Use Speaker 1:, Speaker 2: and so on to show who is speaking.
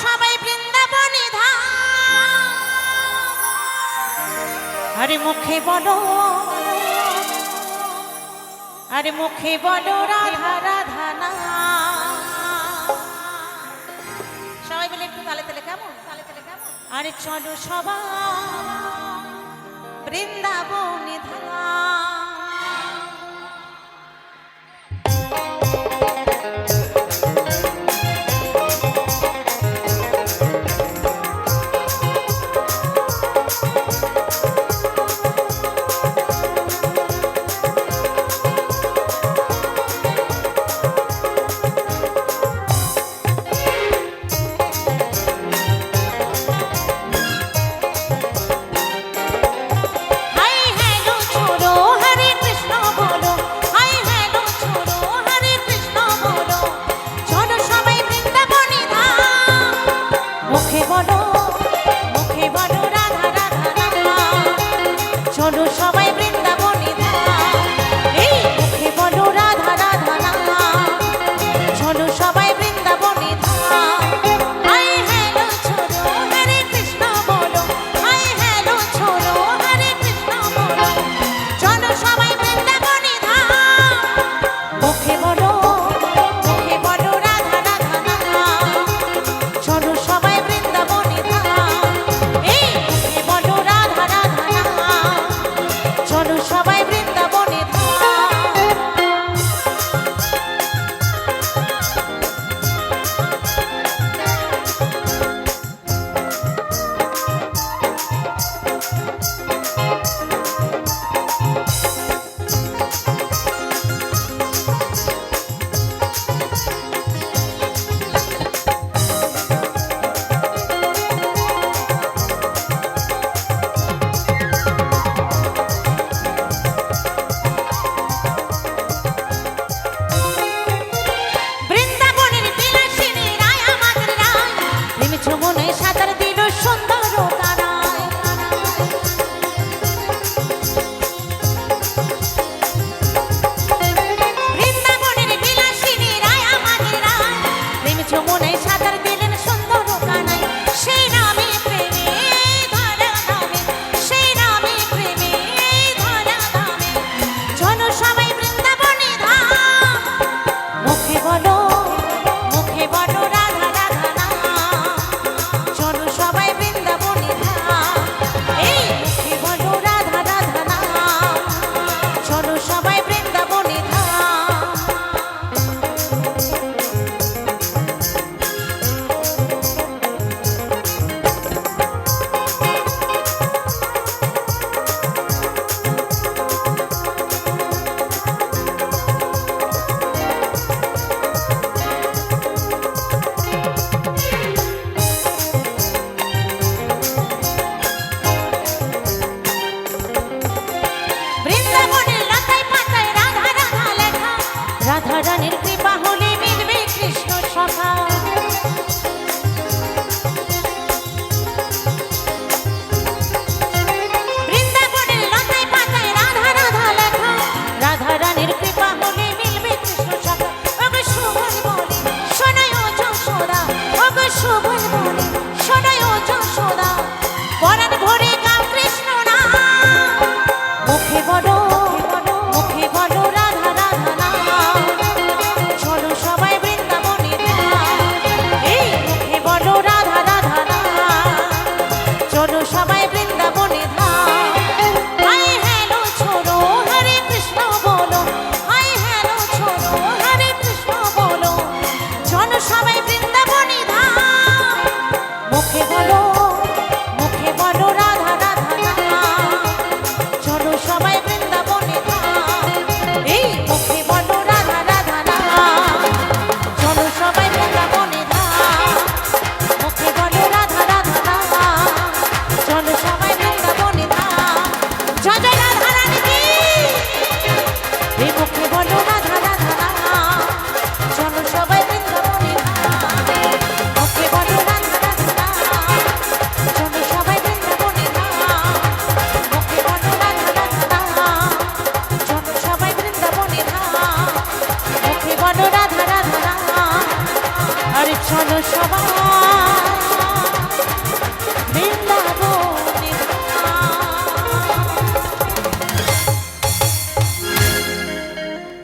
Speaker 1: সবাই বৃন্দাবনে ধাম। আরে মুখে বলো, আরে মুখে বলো রাধা রাধা না। সবাই বলে একটু তালে তালে কেমন, তালে তালে কেমন। আরে চলো সবাই বৃন্দাবনে ধাম। চলো সবাই বৃন্দাবনে ধাম। এই মুখে বলো রাধা রাধা না। চলো সবাই বৃন্দাবনে ধাম। হাই হ্যালো ছোড়ো হরে কৃষ্ণ বলো, হাই হ্যালো ছোড়ো হরে কৃষ্ণ বলো। চলো সবাই বৃন্দাবনে ধাম। মুখে বলো রাধা রাধা না। চলো সবাই বৃন্দাবনে ধাম। এই মুখে বলো রাধা রাধা না। চলো সবাই বৃন্দাবনে ধাম। বৃন্দাবনের বিলাসিনী রায় আমাদের রায়, প্রেমে যমুনায় সাঁতার দিল সুন্দর কানায়। বৃন্দাবনের বিলাসিনী রায় আমাদের রায়, প্রেমে যমুনায় সাঁতার দিলেন সুন্দর কানায়। সেই নামে প্রেমে ধরা ধামে, সেই নামে প্রেমে ধরা ধামে। চলো সবাই বৃন্দাবনে ধাম। মুখে বলো রাধা রাধা না। চলো সবাই বৃন্দাবনে ধাম। এই মুখে বলো রাধা রাধা না। চলো সবাই বৃন্দাবনে ধাম। বৃন্দাবনের লতায় পাতায় রাধা রাধা লেখা, রাধা রানীর কৃপা হলে মিলবে কৃষ্ণ সখা। বৃন্দাবনের লতায় পাতায় রাধা রাধা লেখা, রাধা রানীর কৃপা হলে মিলবে কৃষ্ণ সখা। ওগো সুবল বলে শোনায় ও যশোদা, ওগো সুবল বলে শোনায় ও যশোদা। পরাণ ভরে গাও কৃষ্ণ নাম। মুখে বলো রাধা রাধা না। চলো সবাই বৃন্দাবনে ধাম। এই মুখে বলো রাধা রাধা না। চলো সবাই বৃন্দাবনে ধাম। হাই হ্যালো ছোড়ো হরে কৃষ্ণ বলো, হাই হ্যালো ছোড়ো হরে কৃষ্ণ বলো। চলো সবাই বৃন্দাবনে ধাম। মুখে বলো রাধা রাধা না। চলো সবাই বৃন্দাবনে ধাম। এই মুখে বলো রাধা রাধা না। চলো সবাই বৃন্দাবনে ধাম। মুখে বলো রাধা রাধা না। চলো সবাই বৃন্দাবনে ধাম। জয় জয় রাধা রানী কি। এই মুখে বলো রাধা রাধা না। চলো সবাই বৃন্দাবনে ধাম। মুখে বলো রাধা রাধা না। চলো সবাই বৃন্দাবনে ধাম। মুখে বলো রাধা রাধা না। চলো সবাই বৃন্দাবনে ধাম। মুখে বলো রাধা রাধা না। আরে চলো সবাই